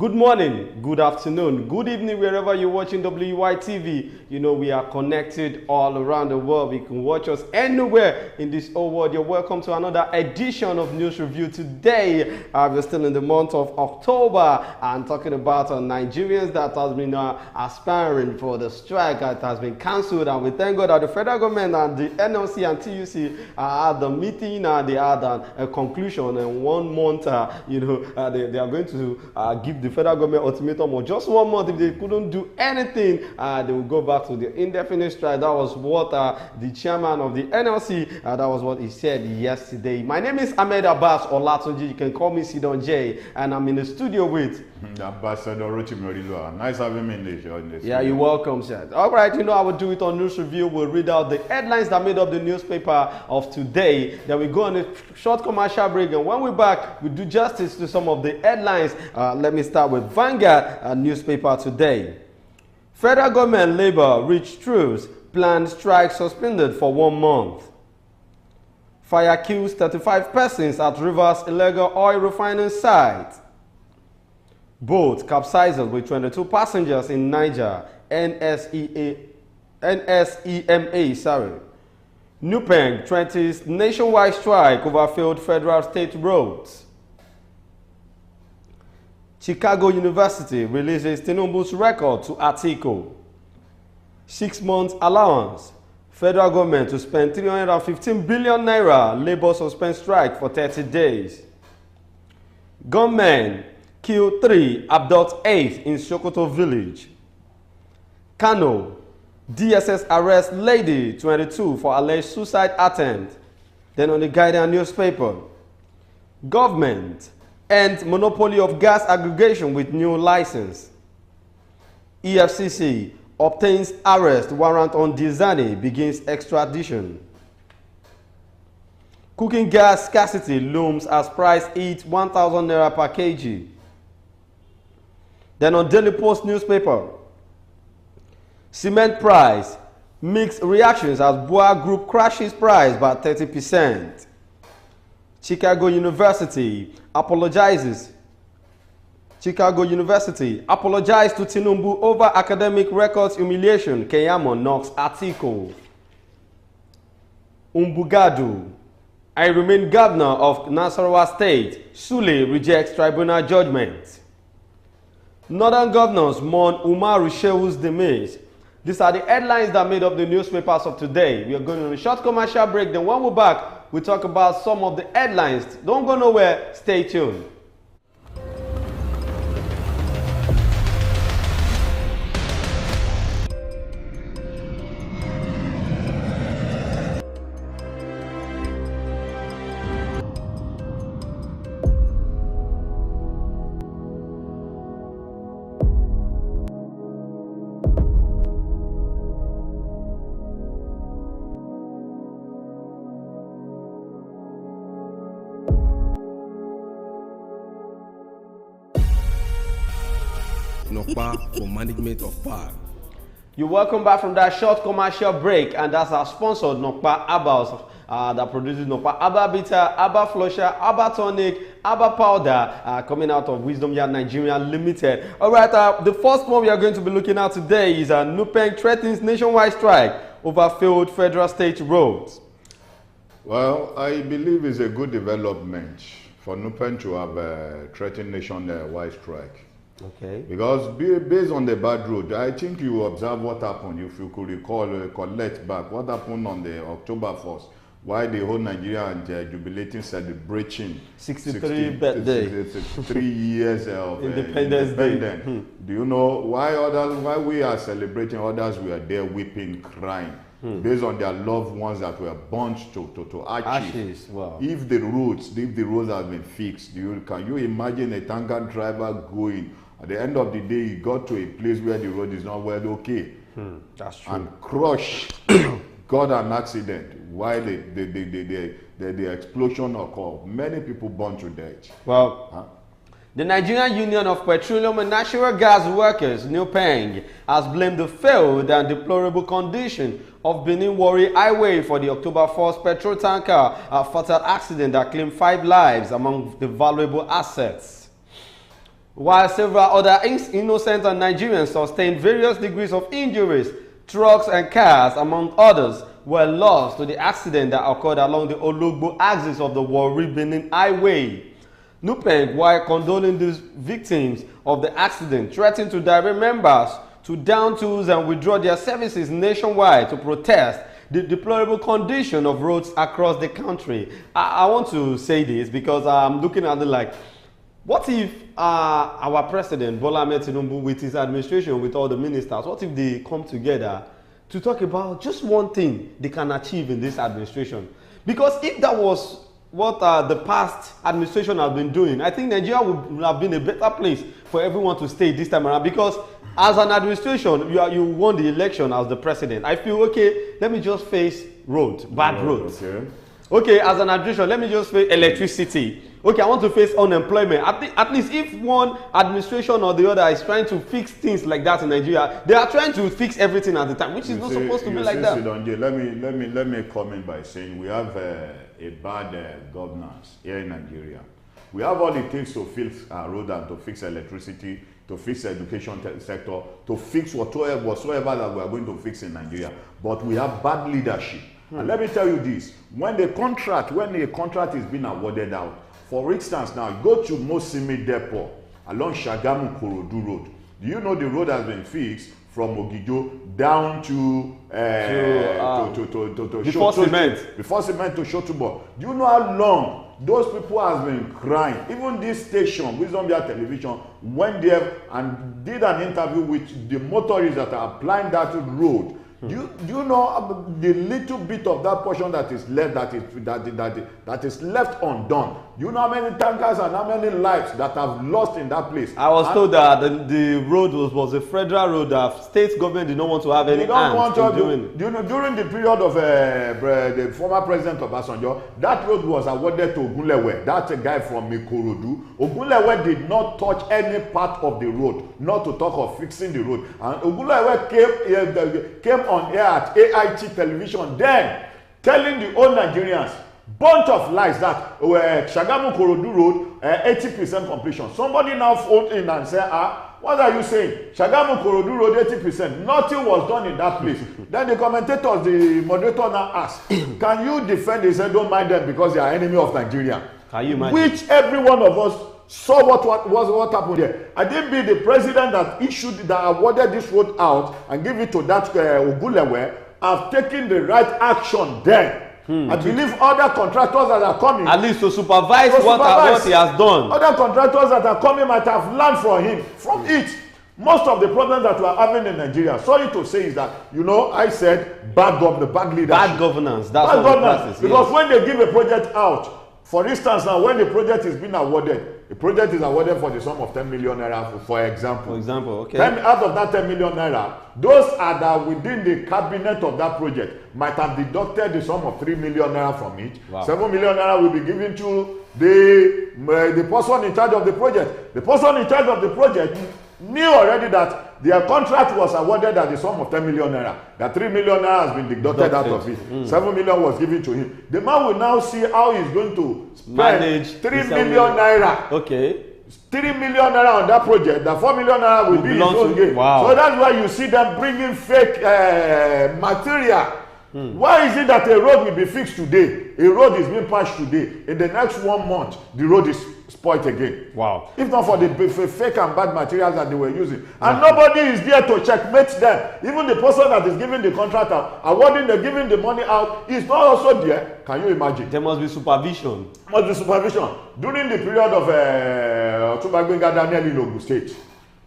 Good morning, good afternoon, good evening, wherever you're watching WY TV. You know, we are connected all around the world. You can watch us anywhere in this whole world. You're welcome to another edition of News Review. Today, we're still in the month of October and talking about Nigerians that has been aspiring for the strike that has been cancelled. And we thank God that the federal government and the NLC and TUC had the meeting and they had a conclusion. And 1 month, they are going to give the federal government ultimatum of just 1 month. If they couldn't do anything, they will go back to the indefinite strike. That was what the chairman of the NLC, that was what he said yesterday. My name is Ahmed Abbas Olatunji. You can call me Sidon J, and I'm in the studio with Ambassador Rochimorilo. Nice having me in the show. Yeah, you're welcome, sir. All right, you know, I will do it on News Review. We'll read out the headlines that made up the newspaper of today. Then we go on a short commercial break, and when we're back, we do justice to some of the headlines. Let me start with Vanguard newspaper today. Federal government labor reached truce, planned strike suspended for 1 month. Fire kills 35 persons at Rivers illegal oil refining site. Boat capsizes with 22 passengers in Niger. NSEMA, Nupeng threatens nationwide strike over failed federal state roads. Chicago University releases Tinubu's record to Atiku. 6 months allowance. Federal government to spend 315 billion naira. Labor suspend strike for 30 days. Gunmen kill 3, abduct 8 in Sokoto village. Kano, DSS arrests lady 22 for alleged suicide attempt. Then on the Guardian newspaper, government ends monopoly of gas aggregation with new license. EFCC obtains arrest warrant on Dizani, begins extradition. Cooking gas scarcity looms as price hits 1,000 naira per kg. Then on Daily Post newspaper, cement price, mixed reactions as Boa Group crashes price by 30%. Chicago University apologized to Tinubu over academic records humiliation. Keyamo knocks Atiku. Umbugadu, I remain governor of Nasarawa State. Sule rejects tribunal judgment. Northern governors mourn Umaru Shewu's demise. These are the headlines that made up the newspapers of today. We are going on a short commercial break. Then when we're back, we talk about some of the headlines. Don't go nowhere. Stay tuned. For management of power. You're welcome back from that short commercial break, and that's our sponsor, Nokpa Herbals, that produces Nokpa Herbal Bitter, Herbal Flusher, Herbal Tonic, Herbal Powder, coming out of Wisdom Yard Nigeria Limited. All right, the first one we are going to be looking at today is Nupeng threatens nationwide strike over failed federal state roads. Well, I believe it's a good development for Nupeng to have threatened nationwide strike. Okay. Because based on the bad road, I think you observe what happened, if you could recall, collect back, what happened on the October 1st, why the whole Nigeria and jubilating, celebrating 63 birthday, 3 years of Independence Day. Do you know why we are celebrating, others were there weeping, crying? Based on their loved ones that were burnt to ashes. Wow. If the roads have been fixed, can you imagine a tanker driver going? At the end of the day, he got to a place where the road is not well okay. That's true. And crushed, got an accident while the explosion occurred. Many people burned to death. Well, the Nigerian Union of Petroleum and Natural Gas Workers, Nupeng, has blamed the failed and deplorable condition of Benin Warri Highway for the October 1st petrol tanker fatal accident that claimed 5 lives among the valuable assets. While several other innocent Nigerians sustained various degrees of injuries, trucks and cars, among others, were lost to the accident that occurred along the Ologbo axis of the Warri-Benin Highway. NUPENG, while condoling these victims of the accident, threatened to direct members to down tools and withdraw their services nationwide to protest the deplorable condition of roads across the country. I want to say this because I'm looking at it like, what if our president, Bola Ahmed Tinubu, with his administration, with all the ministers, what if they come together to talk about just one thing they can achieve in this administration? Because if that was what the past administration has been doing, I think Nigeria would have been a better place for everyone to stay this time around. Because as an administration, you won the election as the president. I feel, okay, let me just face bad roads. Okay, as an administration, let me just face electricity. Okay, I want to face unemployment. At least if one administration or the other is trying to fix things like that in Nigeria, they are trying to fix everything at the time, which is not supposed to be like that. Let me comment by saying we have a bad governance here in Nigeria. We have all it takes to fix our road and to fix electricity, to fix the education sector, to fix whatsoever that we are going to fix in Nigeria. But we have bad leadership. And let me tell you this, when a contract is being awarded out, for instance now, go to Mosimi Depot along Shagamu Korodu Road. Do you know the road has been fixed from Ogijo down to before cement to Shotubo? Do you know how long those people have been crying? Even this station, Wisdom Via Television, went there and did an interview with the motorists that are applying that road. Do you know the little bit of that portion that is left, that is left undone? Do you know how many tankers and how many lives that have lost in that place? I was told that the road was a federal road that state government did not want to have any hands in doing. Do you know, during the period of the former president of Obasanjo, that road was awarded to Ogunlewe, that's a guy from Ikorodu. Ogunlewe did not touch any part of the road, not to talk of fixing the road. And Ogunlewe came on air at AIT television then, telling the old Nigerians bunch of lies that Shagamu Korodu Road 80% completion. Somebody now phoned in and said, what are you saying? Shagamu Korodu Road 80%. Nothing was done in that place. Then the commentators, the moderator now asked, can you defend? They said, don't mind them because they are enemy of Nigeria. Can you imagine? Which every one of us saw what happened there. I didn't be the president that awarded this road out and give it to that Ogunlewe. I've taken the right action then. I believe other contractors that are coming, at least to supervise what he has done. Other contractors that are coming might have learned from it. Most of the problems that we are having in Nigeria, sorry to say, is that, you know, I said bad leadership. Bad governance. That's bad governance. Because when they give a project out, for instance, now when the project is being awarded, the project is awarded for the sum of 10 million naira, for example. Okay. Out of that 10 million naira, those that within the cabinet of that project might have deducted the sum of 3 million naira from it. Wow. 7 million naira will be given to the person in charge of the project. The person in charge of the project knew already that their contract was awarded at the sum of 10 million naira. That 3 million naira has been deducted out of it. 7 million was given to him. The man will now see how he's going to spend 3 million naira. Okay. 3 million naira on that project. The 4 million naira will be his own gain. Wow. So that's why you see them bringing fake material. Why is it that a road will be fixed today? A road is being patched today. In the next 1 month, the road is spoiled again. Wow. If not for the fake and bad materials that they were using. And nobody is there to checkmate them. Even the person that is giving the contract out, giving the money out, is not also there. Can you imagine? There must be supervision. During the period of Otunba Gbenga Daniel in Ogun State,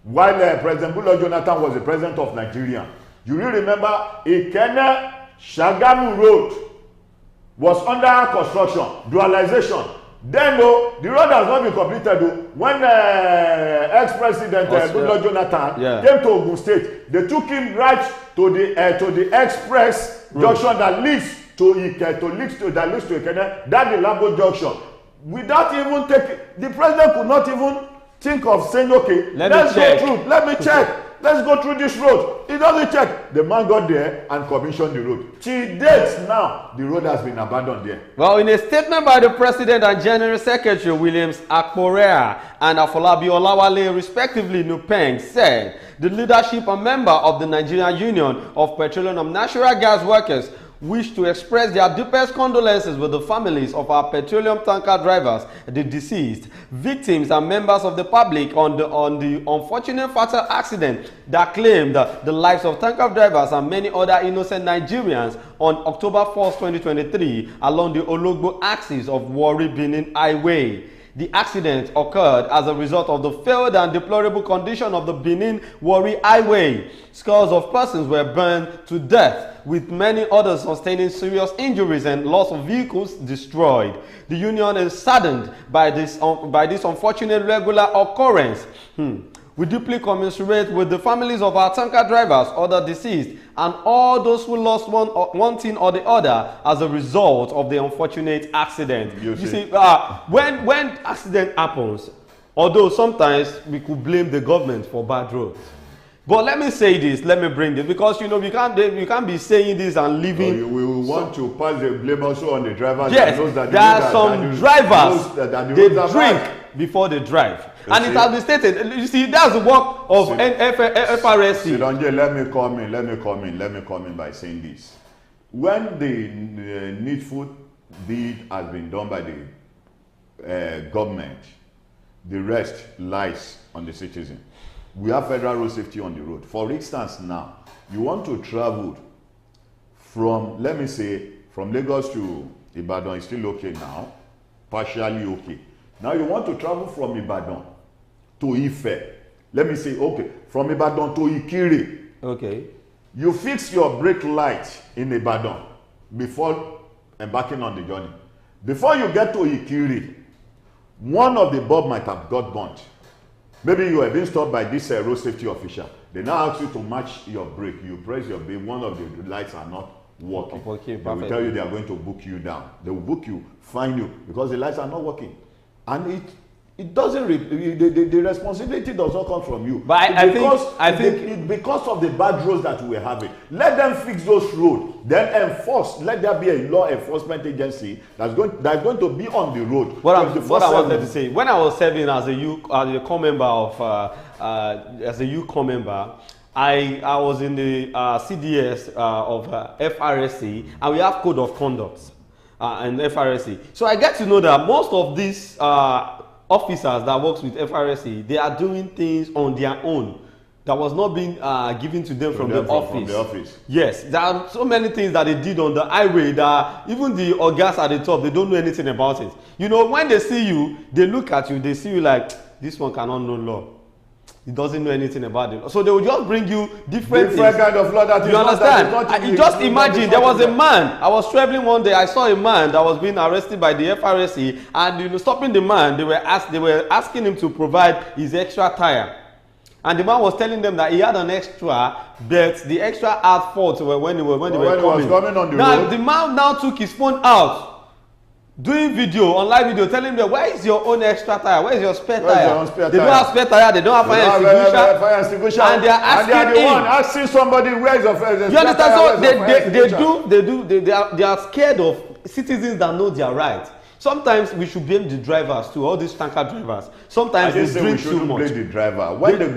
while President Goodluck Jonathan was the president of Nigeria, you will remember Ikenne Shagamu Road was under construction, dualization. Then the road has not been completed. When ex-president Goodluck Jonathan came to Ogun State, they took him right to the express junction that leads to Ikenne, that leads to Ikenne, that the Lambo junction. Without even the president could not even think of saying, okay, let's go through, let me check. let's go through this road. He doesn't check. The man got there and commissioned the road. Till date now, the road has been abandoned there. Well, in a statement by the President and General Secretary Williams Akporea and Afolabi Olawale, respectively, Nupeng said the leadership and member of the Nigerian Union of Petroleum and Natural Gas Workers wish to express their deepest condolences with the families of our petroleum tanker drivers, the deceased, victims and members of the public on the unfortunate fatal accident that claimed the lives of tanker drivers and many other innocent Nigerians on October 1st, 2023 along the Ologbo axis of Warri-Benin Highway. The accident occurred as a result of the failed and deplorable condition of the Benin-Warri Highway. Scores of persons were burned to death, with many others sustaining serious injuries and loss of vehicles destroyed. The union is saddened by this unfortunate regular occurrence. We deeply commiserate with the families of our tanker drivers, other deceased, and all those who lost one thing or the other as a result of the unfortunate accident. You see, when accident happens, although sometimes we could blame the government for bad roads, but let me say this, let me bring this, because you know we can't be saying this and leaving. So we want to pass the blame also on the drivers. Yes, there are some drivers they drink before they drive. And it has been stated, you see, that's the work of FRSC. Let me come in by saying this. When the needful deed has been done by the government, the rest lies on the citizen. We have federal road safety on the road. For instance, now, you want to travel from, let me say, from Lagos to Ibadan, it's still okay now, partially okay. Now you want to travel from Ibadan to Ife. Let me say, okay, from Ibadan to Ikire. Okay. You fix your brake light in Ibadan before embarking on the journey. Before you get to Ikire, one of the bulb might have got burnt. Maybe you have been stopped by this road safety official. They now ask you to match your brake. You press your brake, one of the lights are not working. Okay, they will tell you they are going to book you down. They will book you, fine you, because the lights are not working. And it doesn't, the responsibility does not come from you. But I think it's because of the bad roads that we're having. Let them fix those roads, then enforce. Let there be a law enforcement agency that's going to be on the road. What I wanted to say, when I was serving as a youth core member I was in the CDS of FRSC, and we have code of conduct and FRSC. So I get to know that most of these officers that works with FRSC, they are doing things on their own that was not being given to them from the office. Yes, there are so many things that they did on the highway that even the orgas at the top, they don't know anything about it. You know, when they see you, they look at you, they see you like, this one cannot know law. He doesn't know anything about it. So they will just bring you different kind of law that you understand? You just imagine, there was a man, I was traveling one day, I saw a man that was being arrested by the FRSC, and you know, stopping the man, they were asking him to provide his extra tire. And the man was telling them that he had an extra, but the extra had fault when they were coming. On the road. The man now took his phone out, doing video, on live video, telling them, where is your own extra tire? Where is your spare tire? They don't have spare tire, they don't have fire extinguisher. And they are asking him. Asking somebody, where is your fire extinguisher? You understand? So they are scared of citizens that know their rights. Sometimes we should blame the drivers too, all these tanker drivers. Sometimes they drink too much. Blame the driver. When the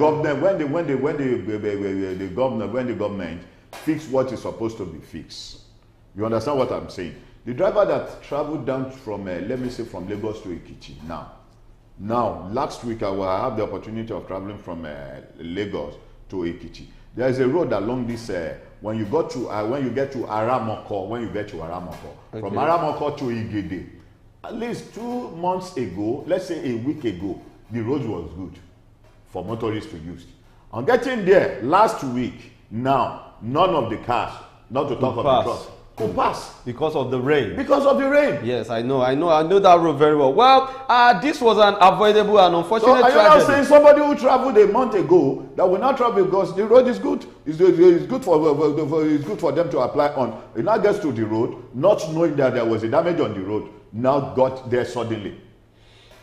government fix what is supposed to be fixed, you understand what I'm saying? The driver that traveled down from, let me say, from Lagos to Ekiti now, last week I have the opportunity of traveling from Lagos to Ekiti. There is a road along this, when you get to Aramoko, okay. From Aramoko to Igede, at least 2 months ago, let's say a week ago, the road was good for motorists to use. On getting there last week, now, none of the cars, not to talk of the trucks, could pass because of the rain. Because of the rain. Yes, I know that road very well. Well, this was an avoidable and unfortunate tragedy. So are you now saying somebody who traveled a month ago that will not travel because the road is good? It's good for them to apply on. It now gets to the road, not knowing that there was a damage on the road. Now got there suddenly.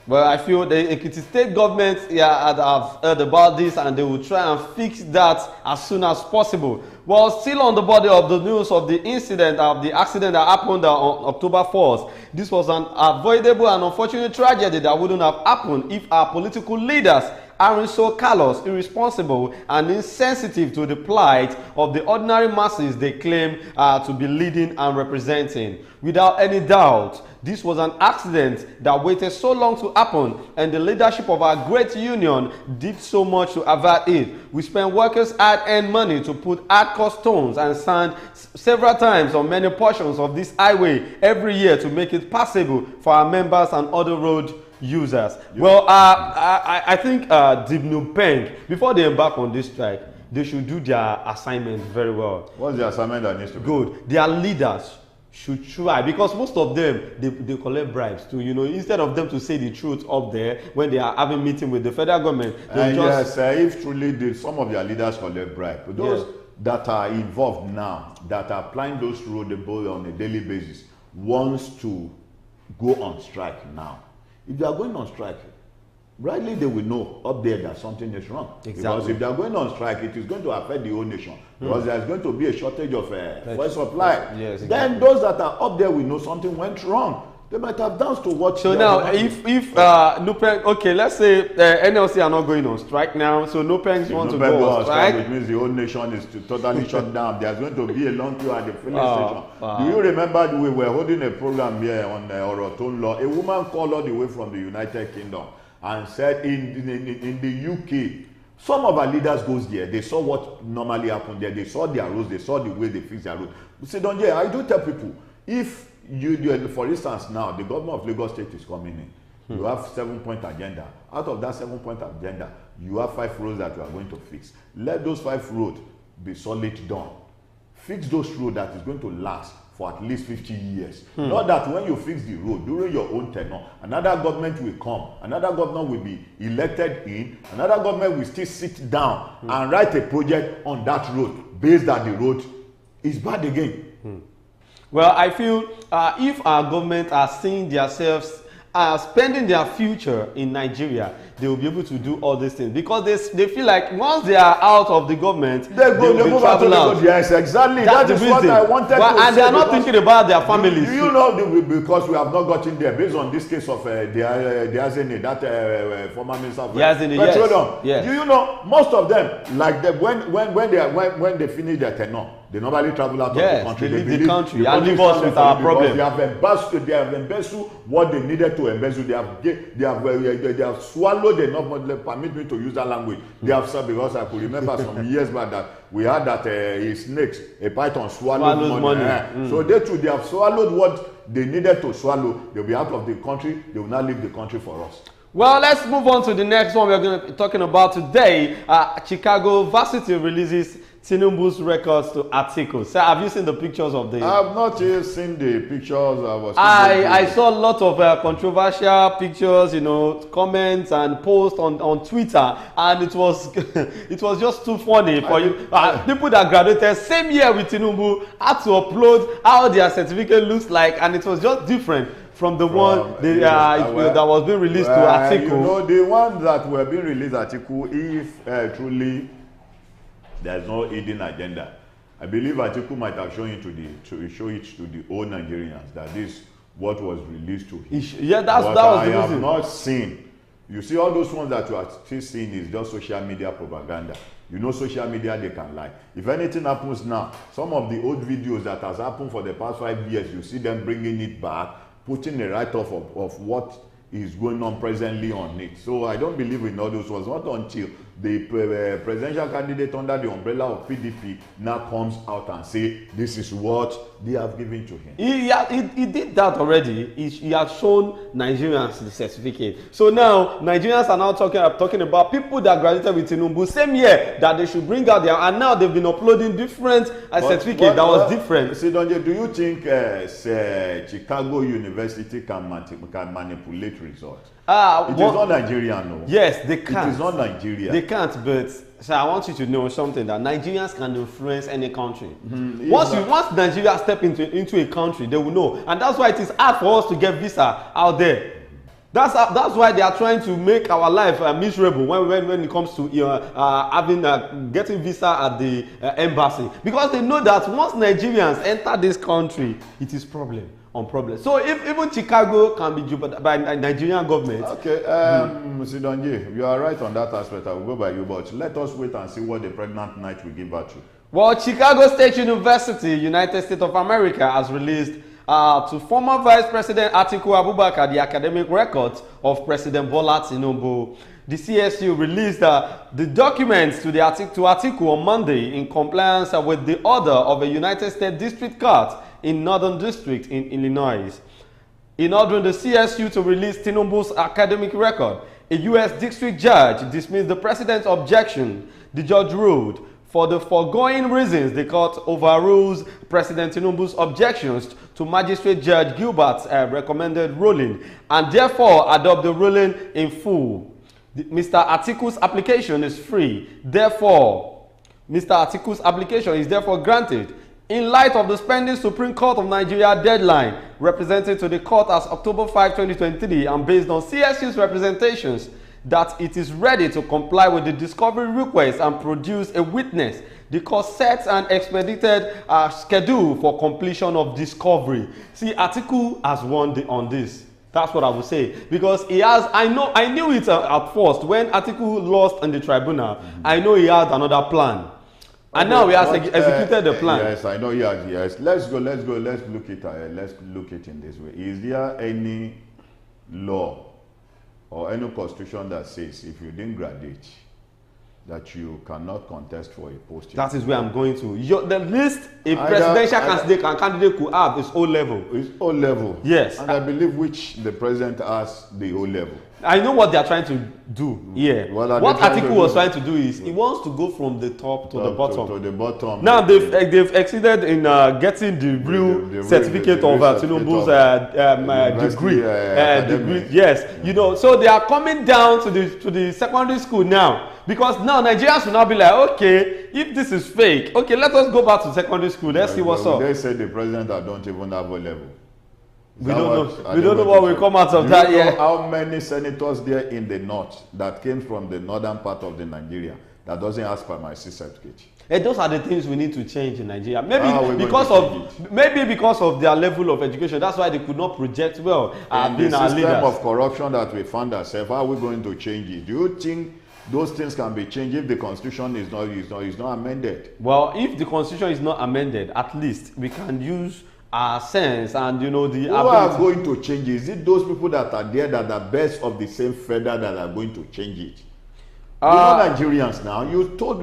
Well, I feel the Ekiti state government have heard about this and they will try and fix that as soon as possible. Well, still on the body of the news of the incident, of the accident that happened on October 4th, this was an avoidable and unfortunate tragedy that wouldn't have happened if our political leaders aren't so callous, irresponsible, and insensitive to the plight of the ordinary masses they claim to be leading and representing. Without any doubt, this was an accident that waited so long to happen, and the leadership of our great union did so much to avert it. We spent workers' hard-earned money to put hardcore stones and sand several times on many portions of this highway every year to make it passable for our members and other road users. Yeah. Well, I think Tinubu, before they embark on this strike, they should do their assignment very well. What's the assignment that needs to be? Good. Their leaders should try, because most of them they collect bribes too, you know, instead of them to say the truth up there when they are having meeting with the federal government. Yes, if truly some of their leaders collect bribes, but those that are involved now, that are applying those road on a daily basis, wants to go on strike now. If they are going on strike, rightly they will know up there that something is wrong. Exactly. Because if they are going on strike, it is going to affect the whole nation. Because there is going to be a shortage of fuel supply. Yes, exactly. Then those that are up there will know something went wrong. They might have danced to watch. So now, if Nupeng, okay, let's say NLC are not going on strike now, so Nupeng want to go on strike, which means the whole nation is totally shut down. There's going to be a long queue at the filling station. Do you remember we were holding a program here on Oroton Law? A woman called all the way from the United Kingdom and said in the UK, some of our leaders goes there, they saw what normally happened there, they saw their roads, they saw the way they fix their roads. We say, I do tell people, if you for instance now, the governor of Lagos State is coming in, you have 7-point agenda. Out of that 7-point agenda, you have 5 roads that you are going to fix. Let those 5 roads be solid done. Fix those roads that is going to last for at least 50 years. Not that when you fix the road during your own tenure, another government will come, another governor will be elected in, another government will still sit down and write a project on that road based that the road is bad again. Well, I feel if our government are seeing themselves spending their future in Nigeria, they will be able to do all these things, because they feel like once they are out of the government, they will travel out. Yes, exactly. That is what I wanted to say. And they are not thinking about their families. You know, because we have not gotten there based on this case of Diazene, that former minister of petroleum. Yes. You know, most of them, like when they finish their tenure, they normally travel out of the country. They leave the country and leave us with our problem. They have embezzled what they needed to embezzle. They have swallowed enough money. Permit me to use that language. They have said, because I could remember some years back that we had that a python swallowed money. So they have swallowed what they needed to swallow. They'll be out of the country. They will not leave the country for us. Well, let's move on to the next one we're going to be talking about today. Chicago Varsity releases Tinubu's records to Atiku. So have you seen the pictures of the... I have not yet seen the pictures. I saw a lot of controversial pictures, you know, comments and posts on Twitter, and it was it was just too funny for you. People that graduated same year with Tinubu had to upload how their certificate looks like, and it was just different from the one that was being released to Atiku. You know, the one that were being released to Atiku, if truly there's no hidden agenda, I believe Atiku might have shown it to show it to the old Nigerians that this what was released to him. Yeah, that was the reason. I have not seen. You see, all those ones that you are still seeing is just social media propaganda. You know, social media, they can lie. If anything happens now, some of the old videos that has happened for the past 5 years, you see them bringing it back, putting a write-off of what is going on presently on it. So I don't believe in all those ones. Not until the presidential candidate under the umbrella of PDP now comes out and say this is what they have given to him. He did that already. He has shown Nigerians the certificate. So now Nigerians are now talking about people that graduated with Tinubu same year that they should bring out their, and now they've been uploading different certificate that was different. Sidonje, do you think Chicago University can manipulate results? It is not Nigerian, no. Yes, they can't. It is not Nigeria. They can't, but so I want you to know something, that Nigerians can influence any country. Once Nigeria step into a country, they will know, and that's why it is hard for us to get visa out there. That's why they are trying to make our life miserable when it comes to getting visa at the embassy, because they know that once Nigerians enter this country, it is problem on problem. So if even Chicago can be jeopardized by Nigerian government. Okay, Sidonji, you are right on that aspect. I will go by you, but let us wait and see what the pregnant night will give birth to. Well, Chicago State University, United States of America, has released to former Vice President Atiku Abubakar the academic records of President Bola Tinubu. The CSU released the documents to Atiku on Monday in compliance with the order of a United States District Court in Northern District in Illinois. In ordering the CSU to release Tinubu's academic record, a U.S. district judge dismissed the president's objection. The judge ruled, for the foregoing reasons, the court overrules President Tinubu's objections to Magistrate Judge Gilbert's recommended ruling and therefore adopt the ruling in full. Mr. Atiku's application is free. Therefore, Mr. Atiku's application is therefore granted in light of the pending Supreme Court of Nigeria deadline represented to the court as October 5, 2023, and based on CSU's representations that it is ready to comply with the discovery request and produce a witness. The court sets an expedited schedule for completion of discovery. See, Atiku has won on this. That's what I would say, because he has. I knew it at first when Atiku lost in the tribunal. I know he had another plan, and now he has executed the plan. Yes, I know he has. Yes, let's go. Let's look it in this way. Is there any law or any constitution that says if you didn't graduate, that you cannot contest for a post? That is where I'm going to. The least a presidential candidate could have is O level. It's O level. Yes. And I believe which the president has the O level. I know what they are trying to do here. What Atiku was trying to do is he wants to go from the top to the bottom. To the bottom. Now they've exceeded in getting the real certificate of Tinubu's degree. Yes, you know. So they are coming down to the secondary school now, because now Nigerians will now be like, okay, if this is fake, okay, let us go back to secondary school. Let's see what's up. They said the president that don't even have O level. We don't know what will come out of that yet. How many senators there in the north that came from the northern part of the Nigeria that doesn't ask for my certificate? And those are the things we need to change in Nigeria. Maybe because of their level of education. That's why they could not project well. In the system of corruption that we found ourselves, how are we going to change it? Do you think those things can be changed if the constitution is not amended? Well, if the constitution is not amended, at least we can use our sense and the ability. Who are going to change it? Is it those people that are there that are best of the same feather that are going to change it? You know Nigerians now. You told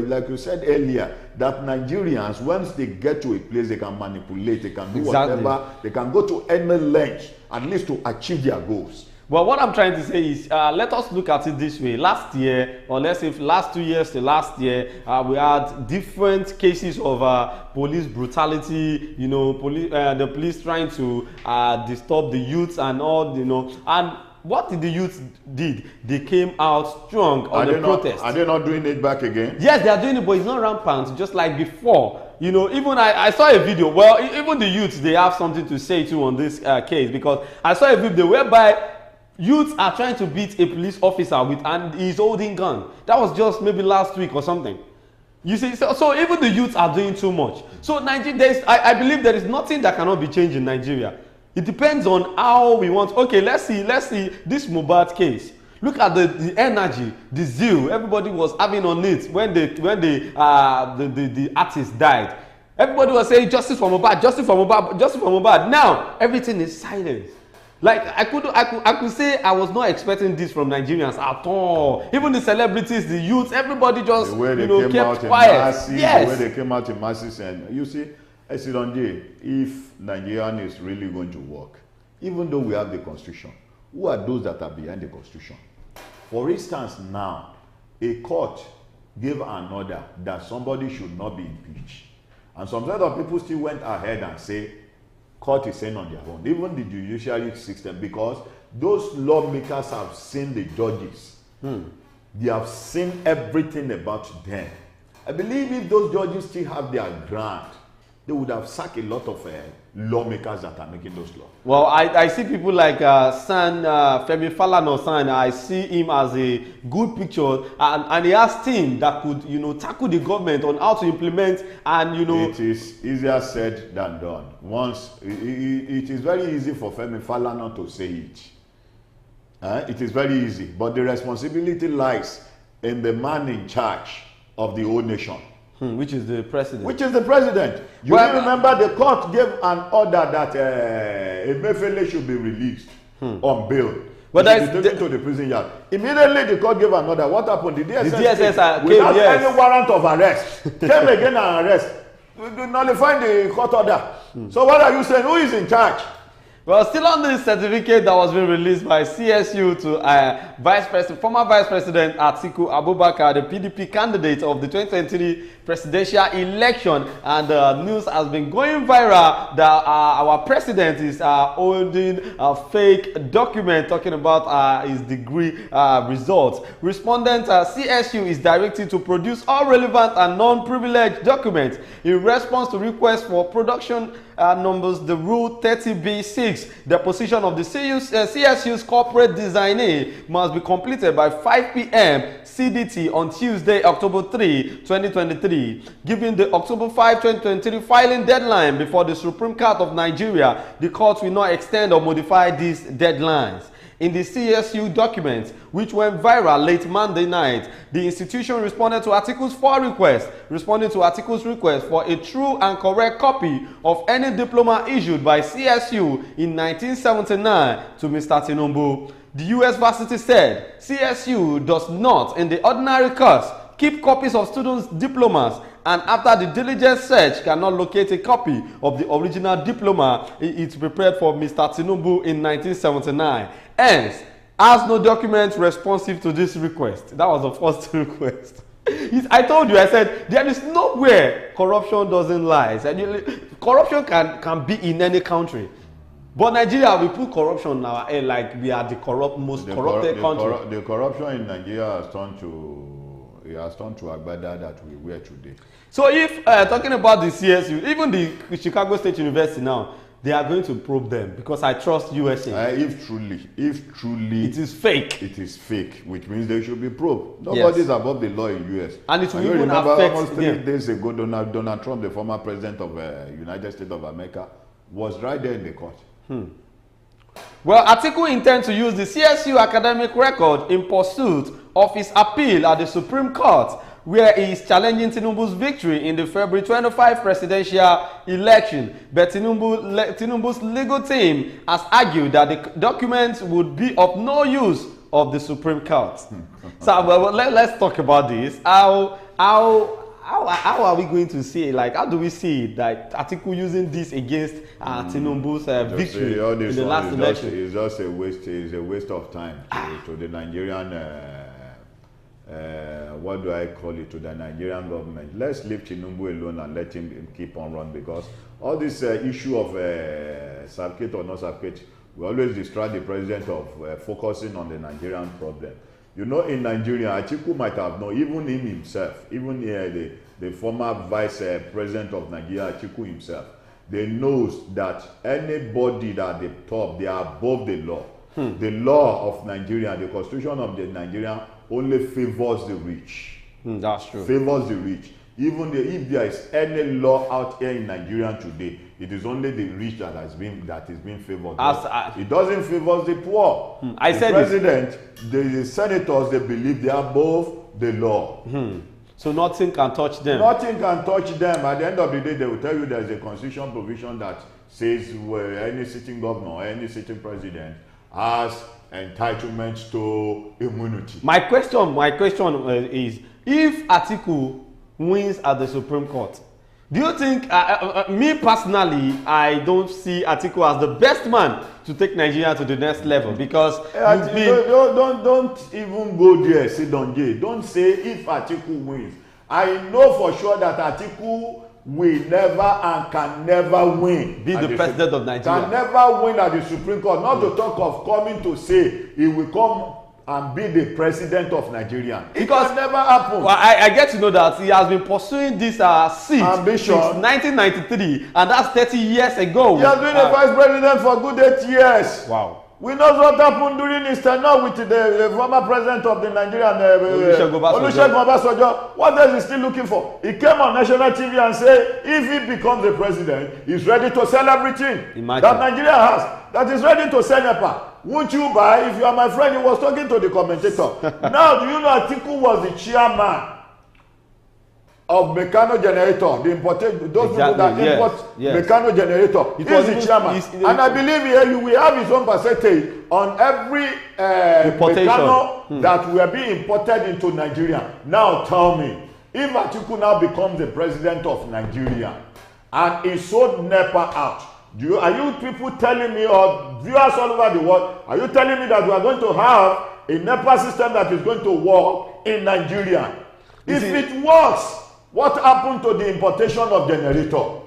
like you said earlier that Nigerians, once they get to a place, they can manipulate, they can do whatever, they can go to any length at least to achieve their goals. Well, what I'm trying to say is, let us look at it this way. Last year, or let's say last 2 years to last year, we had different cases of police brutality, you know, the police trying to disturb the youths and all, you know. And what did the youths did? They came out strong on the protest. Are they not doing it back again? Yes, they are doing it, but it's not rampant, just like before. You know, even I saw a video. Well, even the youths, they have something to say too on this case, because I saw a video whereby youths are trying to beat a police officer and he's holding gun. That was just maybe last week or something. You see, so even the youths are doing too much. So Nigeria, I believe there is nothing that cannot be changed in Nigeria. It depends on how we want. Okay, let's see this Mohbad case. Look at the energy, the zeal everybody was having on it when the artist died. Everybody was saying justice for Mohbad, justice for Mohbad, justice for Mohbad. Now everything is silent. Like I could say I was not expecting this from Nigerians at all. Even the celebrities, the youths, everybody just kept quiet. Yes. The way they came out in masses, and you see, Esidonje, if Nigerian is really going to work, even though we have the constitution, who are those that are behind the constitution? For instance, now a court gave an order that somebody should not be impeached, and some set of people still went ahead and say court is saying on their own, even the judiciary system, because those lawmakers have seen the judges. They have seen everything about them. I believe if those judges still have their ground, they would have sacked a lot of lawmakers that are making those laws. Well, I see people like Femi Falana. I see him as a good picture, and he has team that could, tackle the government on how to implement, and It is easier said than done. Once it is very easy for Femi Falana to say it. It is very easy, but the responsibility lies in the man in charge of the whole nation. Which is the president. You remember the court gave an order that Emefiele should be released on bail. But he should be taken to the prison yard. Immediately the court gave an order. What happened? The DSS without any warrant of arrest came again and arrest. Nullifying the court order. So what are you saying? Who is in charge? Well, still on this certificate that was being released by CSU to former Vice President Atiku Abubakar, the PDP candidate of the 2023 presidential election, and news has been going viral that our president is holding a fake document talking about his degree results. Respondent CSU is directed to produce all relevant and non-privileged documents in response to requests for production numbers, the Rule 30B6. The position of the CSU's corporate designee must be completed by 5 p.m. CDT on Tuesday, October 3, 2023, giving the October 5, 2023 filing deadline before the Supreme Court of Nigeria. The court will not extend or modify these deadlines. In the CSU documents, which went viral late Monday night, the institution responded to Atiku's 4 requests, responding to Atiku's request for a true and correct copy of any diploma issued by CSU in 1979 to Mr. Tinubu. The U.S. varsity said CSU does not, in the ordinary course, keep copies of students' diplomas, and after the diligent search cannot locate a copy of the original diploma it prepared for Mr. Tinubu in 1979. Hence, has no document responsive to this request. That was the first request. I told you, I said, there is nowhere corruption doesn't lie. Corruption can be in any country. But Nigeria, we put corruption in our head like we are the most corrupted country. The corruption in Nigeria has turned to agbada that we wear today. So if talking about the CSU, even the Chicago State University now, they are going to probe them because I trust USA. If truly it is fake. It is fake, which means they should be probed. Nobody is above the law in US. And it will even affect almost 3 days ago, Donald Trump, the former president of United States of America, was right there in the court. Well, Atiku intends to use the CSU academic record in pursuit of his appeal at the Supreme Court, where he is challenging Tinubu's victory in the February 25 presidential election. But Tinubu's legal team has argued that the documents would be of no use of the Supreme Court. So let's talk about this. How are we going to see it? Like, how do we see it? Like Atiku using this against Tinubu's victory in the last election? It's just a waste. It's a waste of time to the Nigerian. What do I call it, to the Nigerian government? Let's leave Tinubu alone and let him keep on run, because all this issue of certificate or not certificate will always distract the president of focusing on the Nigerian problem. You know, in Nigeria, Atiku might have known, even him himself, even the former vice president of Nigeria, Atiku himself, they knows that anybody that they top, they are above the law. The law of Nigeria, the constitution of the Nigeria only favors the rich. That's true. Favors the rich. Even if there is any law out here in Nigeria today, it is only the rich that is being favored. It doesn't favor the poor. I said the president, the senators, they believe they are above the law. So nothing can touch them. Nothing can touch them. At the end of the day, they will tell you there is a constitutional provision that says any sitting governor, any sitting president has entitlements to immunity. My question is, if Atiku wins at the Supreme Court, do you think, me personally, I don't see Atiku as the best man to take Nigeria to the next level, because don't even go there, sit down there. Don't say if Atiku wins. I know for sure that Atiku will never and can never win. Be the president of Nigeria. Can never win at the Supreme Court. Not to talk of coming to say he will come and be the president of Nigeria. Because it can never happen. Well, I get to know that he has been pursuing this seat Ambition since 1993, and that's 30 years ago. He has been a vice president for good 8 years. Wow. We know what happened during his tenure with the former president of the Nigerian Olusegun Obasanjo. What else is he still looking for? He came on national TV and said if he becomes the president, he's ready to sell everything that Nigeria has, that is ready to sell NEPA. Won't you buy? If you are my friend, he was talking to the commentator. Now, do you know Atiku was the chairman of Mecano Generator, the imported, those people that import Mecano Generator. He is the chairman. And I believe he will have his own percentage on every Mecano that will be imported into Nigeria. Now tell me, if Atiku now becomes the president of Nigeria and he sold NEPA out, are you people telling me, or viewers all over the world, are you telling me that we are going to have a NEPA system that is going to work in Nigeria? If it works, what happened to the importation of generator?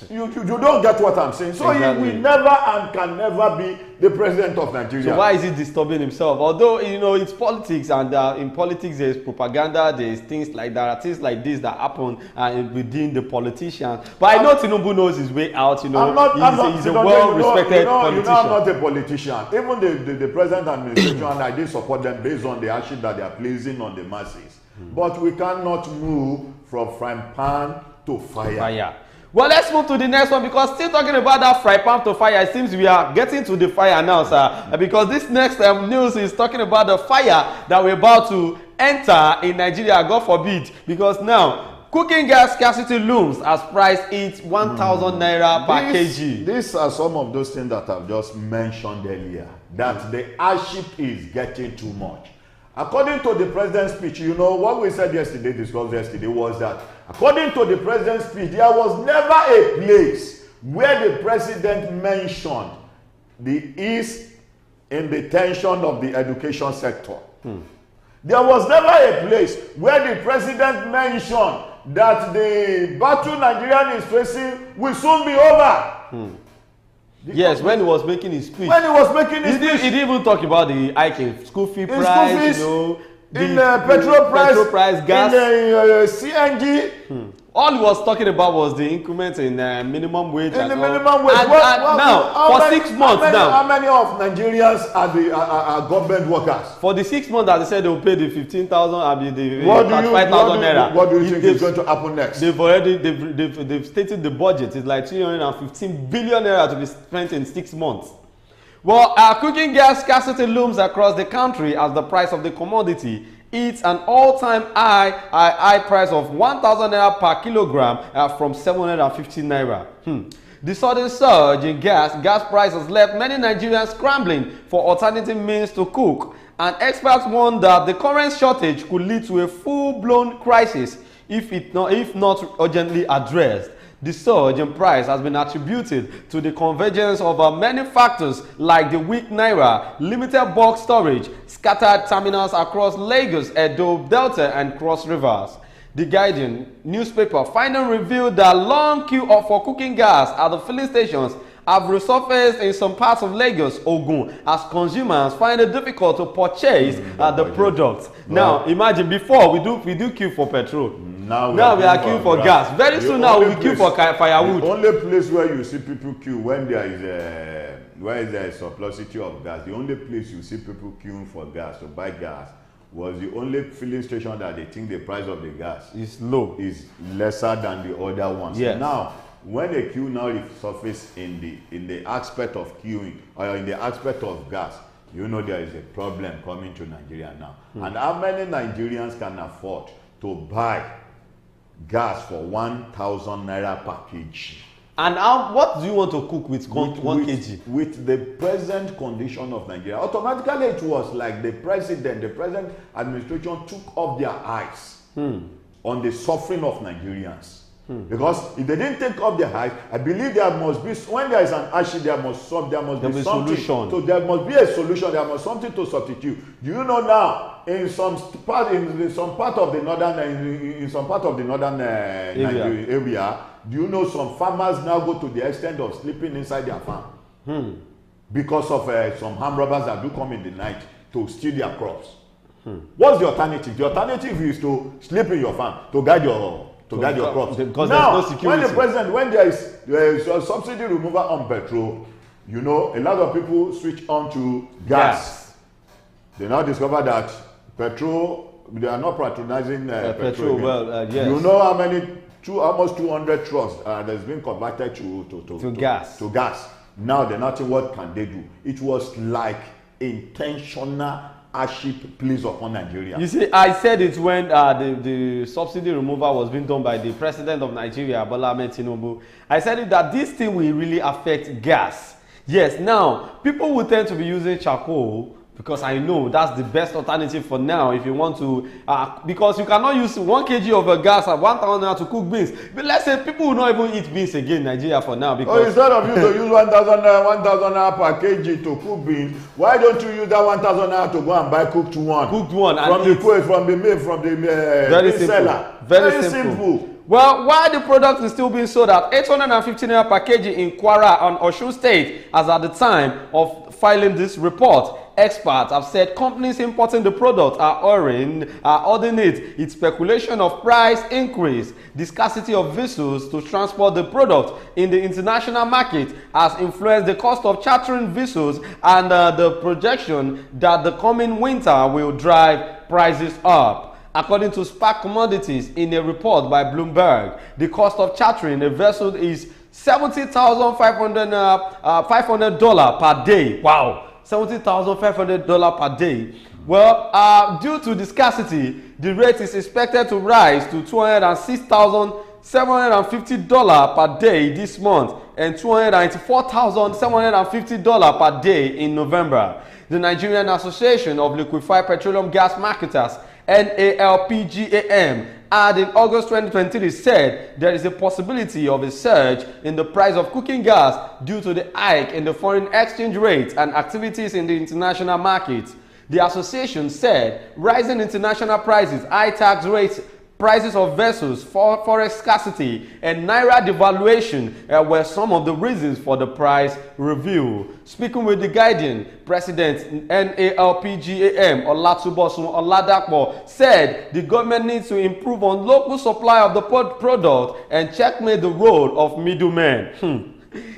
you don't get what I'm saying. So exactly. He will never and can never be the president of Nigeria. So why is he disturbing himself? Although, you know, it's politics, and in politics there's propaganda, there's things like that, things like this that happen within the politicians. But I know Tinubu knows his way out, you know. He's a well-respected politician. You know, I'm not a politician. Even the present administration, and I did support them based on the action that they are placing on the masses. But we cannot move from frying pan to fire. Well, let's move to the next one, because still talking about that fry pan to fire, it seems we are getting to the fire now, sir. Because this next news is talking about the fire that we're about to enter in Nigeria, God forbid. Because now, cooking gas scarcity looms as price hits 1,000 naira per kg. These are some of those things that I've just mentioned earlier, that the hardship is getting too much. According to the president's speech, you know, what we said yesterday, discussed yesterday, was that according to the president's speech, there was never a place where the president mentioned the ease in the tension of the education sector. There was never a place where the president mentioned that the battle Nigeria is facing will soon be over. Yes, when he was making his speech. He didn't even talk about the hike in school fee price, you know, in petrol price, gas, in the CNG. All he was talking about was the increment in minimum wage. Now, for 6 months how many of Nigerians are government workers? For the 6 months that they said they will pay the 15,000 and the 35,000 naira. What do you think is going to happen next? They've stated the budget is like 315 billion naira to be spent in 6 months. Well, cooking gas scarcity looms across the country as the price of the commodity hits an all-time high price of 1,000 naira per kilogram from 750 naira. The sudden surge in gas prices left many Nigerians scrambling for alternative means to cook, and experts warn that the current shortage could lead to a full-blown crisis if not urgently addressed. The surge in price has been attributed to the convergence of many factors like the weak naira, limited bulk storage, scattered terminals across Lagos, Edo, Delta, and Cross Rivers. The Guardian newspaper finally revealed that long queue for cooking gas at the filling stations have resurfaced in some parts of Lagos, Ogun, as consumers find it difficult to purchase the products. Now, imagine before we do queue for petrol. Now we are queuing for gas. Very soon now we queue for firewood. The only place where you see people queue when there is a surplusity of gas, the only place you see people queuing for gas to buy gas was the only filling station that they think the price of the gas is low, is lesser than the other ones. Yes. Now, when the queue now resurfaces in the aspect of queuing or in the aspect of gas, you know there is a problem coming to Nigeria now. And how many Nigerians can afford to buy gas for 1,000 naira per kg? And what do you want to cook with 1 kg? With the present condition of Nigeria, automatically it was like the present administration took off their eyes on the suffering of Nigerians. Because if they didn't take off their eyes, I believe there must be, when there is an issue, there must be something. Solution. So there must be a solution. There must be something to substitute. Do you know now in some part of the northern area, do you know some farmers now go to the extent of sleeping inside their farm because of some armed robbers that do come in the night, to steal their crops. What's the alternative? The alternative is to sleep in your farm to guide your crops. Because now, there's no security. when there is a subsidy removal on petrol, you know, a lot of people switch on to gas. They now discover that petrol, they are not patronizing petrol. Well, yes. You know how many? Almost 200 trucks that's been converted to gas. To gas. Now they're not saying what can they do. It was like intentional hardship placed upon Nigeria. You see, I said it when the subsidy removal was being done by the president of Nigeria, Bola Ahmed Tinubu. I said it that this thing will really affect gas. Yes, now people will tend to be using charcoal because I know that's the best alternative for now if you want to, because you cannot use 1 kg of a gas at 1,000 naira to cook beans. But let's say people will not even eat beans again in Nigeria for now. Because instead of you to use 1,000 naira per kg to cook beans, why don't you use that 1,000 naira to go and buy cooked one? Cooked one from the very simple seller. Very simple. Well, while the product is still being sold at 850 naira per kg in Kwara and Osun State, as at the time of filing this report, experts have said companies importing the product are ordering it. It's speculation of price increase. The scarcity of vessels to transport the product in the international market has influenced the cost of chartering vessels, and the projection that the coming winter will drive prices up. According to Spark Commodities, in a report by Bloomberg, the cost of chartering a vessel is $70,500 per day. Wow, $70,500 per day. Well, due to the scarcity, the rate is expected to rise to $206,750 per day this month and $294,750 per day in November. The Nigerian Association of Liquefied Petroleum Gas Marketers, NALPGAM, in August 2023 said there is a possibility of a surge in the price of cooking gas due to the hike in the foreign exchange rate and activities in the international market. The association said rising international prices, high tax rates, prices of vessels, forex scarcity, and naira devaluation were some of the reasons for the price review. Speaking with The Guardian, President NALPGAM Olatubosun Oladapo said the government needs to improve on local supply of the product and checkmate the role of middlemen.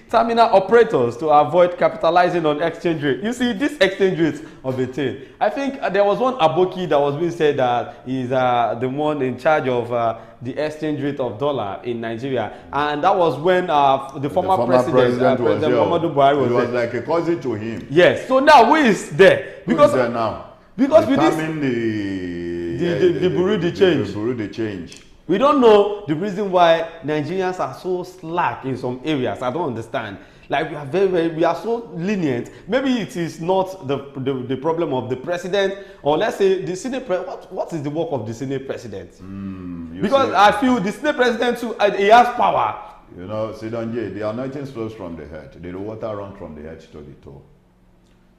Terminal operators to avoid capitalizing on exchange rate. You see, this exchange rate of a thing. I think there was one Aboki that was being said that is the one in charge of the exchange rate of dollar in Nigeria, and that was when the former president Muhammadu Buhari was there. It was like a cousin to him. Yes. So now who is there? Because who is there now? Because with this, the Bureau de change. The Bureau de change. We don't know the reason why Nigerians are so slack in some areas. I don't understand. Like we are we are so lenient. Maybe it is not the problem of the president, or let's say the Senate president. What is the work of the Senate president? Because I feel the Senate president too, he has power. You know, Sidonje, the anointing flows from the head. The water runs from the head to the toe.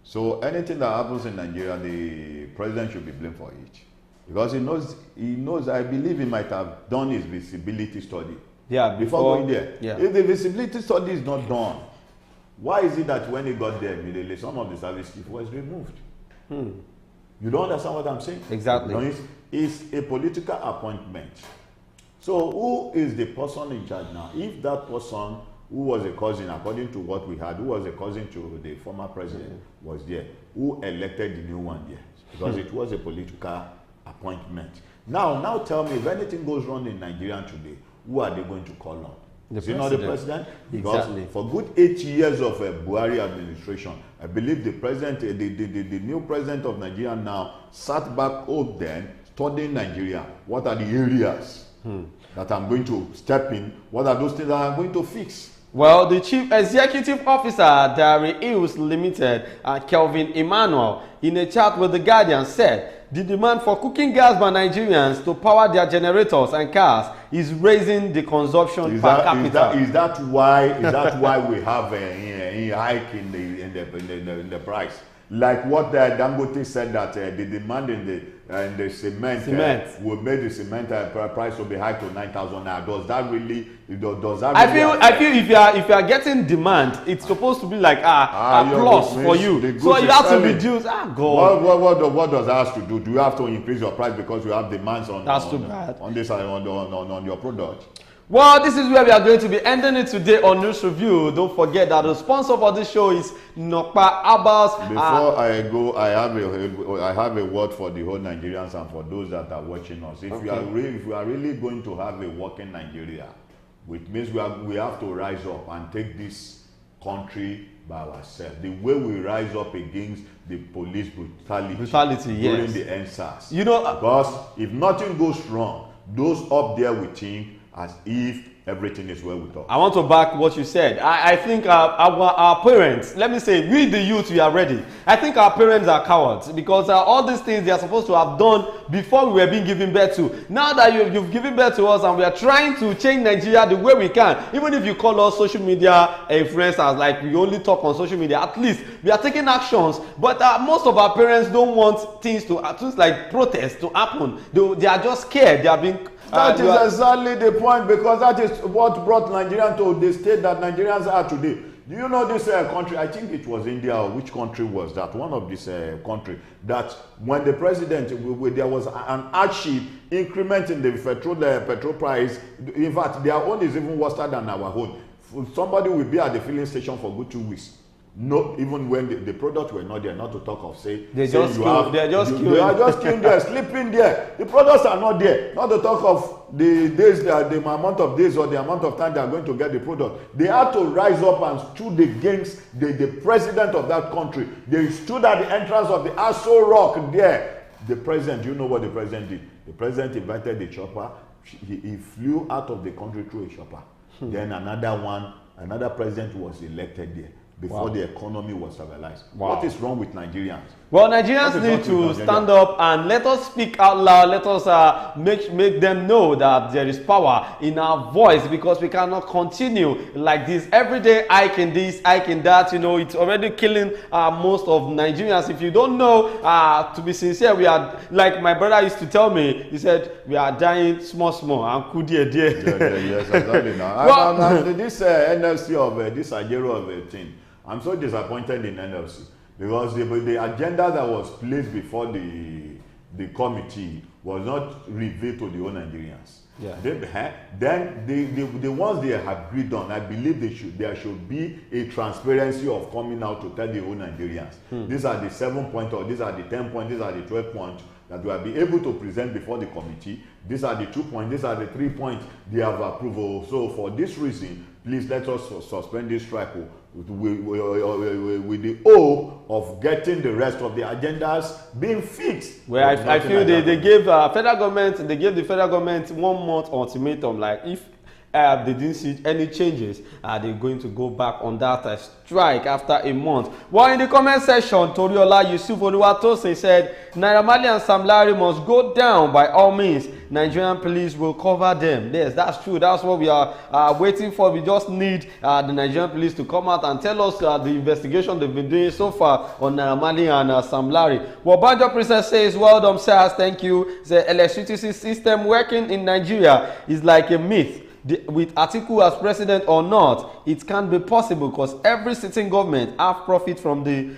So anything that happens in Nigeria, the president should be blamed for it. Because he knows, I believe he might have done his visibility study. Yeah, before going there. Yeah. If the visibility study is not done, why is it that when he got there immediately, some of the service chief was removed? You don't understand what I'm saying? Exactly. You know, it's a political appointment. So who is the person in charge now? If that person who was a cousin, according to what we had, who was a cousin to the former president was there, who elected the new one there? Because it was a political appointment. Now tell me, if anything goes wrong in Nigeria today, who are they going to call on? Is it not the president? Because exactly. For good 8 years of Buhari administration, I believe the president, the new president of Nigeria now sat back home then, studying Nigeria. What are the areas that I'm going to step in? What are those things that I'm going to fix? Well, the Chief Executive Officer, Dairy Hills Limited, Kelvin Emmanuel, in a chat with The Guardian, said the demand for cooking gas by Nigerians to power their generators and cars is raising the consumption per capita. Is that why we have a hike in the price? like what Dangote said that the demand in the cement will make the cement price to be high to 9,000 naira. Does that really? I feel if you are getting demand, it's supposed to be like a plus for you. So you have to reduce. God. What does that have to do? Do you have to increase your price because you have demands on this on your product? Well, this is where we are going to be ending it today on News Review. Don't forget that the sponsor for this show is Nokpa Abbas. Before I go, I have a word for the whole Nigerians and for those that are watching us. If we are really going to have a working Nigeria, which means we have to rise up and take this country by ourselves. The way we rise up against the police brutality during the NSAS. Because if nothing goes wrong, those up there will think as if everything is well with us. I want to back what you said. I think our parents, let me say, we the youth, we are ready. I think our parents are cowards because all these things they are supposed to have done before we were being given birth to. Now that you've given birth to us and we are trying to change Nigeria the way we can, even if you call us social media influencers, like we only talk on social media, at least we are taking actions. But most of our parents don't want things like protests to happen. They are just scared. They are being that is exactly the point, because that is what brought Nigerians to the state that Nigerians are today. Do you know this country? I think it was India, or which country was that? One of this country that when the president, there was an hardship increment in the petrol price. In fact, their own is even worse than our own. Somebody will be at the filling station for good 2 weeks. No, even when the products were not there, not to talk of they are just queuing there, sleeping there. The products are not there. Not to talk of the days, the amount of days or the amount of time they are going to get the product. They had to rise up and stood against the president of that country. They stood at the entrance of the Aso Rock there. The president, you know what the president did? The president invited the chopper. He flew out of the country through a chopper. Then another president was elected there before the economy was stabilized. What is wrong with Nigerians? Well, Nigerians need to stand up and let us speak out loud. Let us make them know that there is power in our voice, because we cannot continue like this every day, hiking this, hiking that. It's already killing most of Nigerians. If you don't know, to be sincere, we are, like my brother used to tell me, he said, we are dying small and kudie dear. Yes, exactly. Now, this NFC of this Agero of a thing, I'm so disappointed in NFC, because the agenda that was placed before the committee was not revealed to the whole Nigerians. Yeah. Then the ones they have agreed on, I believe there should be a transparency of coming out to tell the whole Nigerians. These are the 7 points, or these are the 10 points, these are the 12 points that we will be able to present before the committee. These are the 2 points, these are the 3 points they have approval. So for this reason, please let us suspend this strike with the hope of getting the rest of the agendas being fixed. Well, I feel they gave the federal government 1 month ultimatum. Like if they didn't see any changes, they're going to go back on that strike after a month. Well, in the comment section, Toriola Yusuf Oluwatosin said, Naira Marley and Sam Larry must go down by all means. Nigerian police will cover them. Yes, that's true. That's what we are waiting for. We just need the Nigerian police to come out and tell us the investigation they've been doing so far on Naira Marley and Sam Larry. Well, Banjo Princess says, well done, sirs. Thank you. The electricity system working in Nigeria is like a myth. With Atiku as president or not, it can't be possible, because every sitting government have profit from the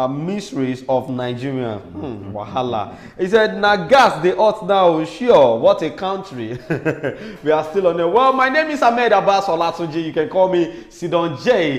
miseries of Nigeria. Wahala. He said, na gas they ought now. Sure, what a country. We are still on there. Well, my name is Ahmed Abbas Olatunji. You can call me Sidon J.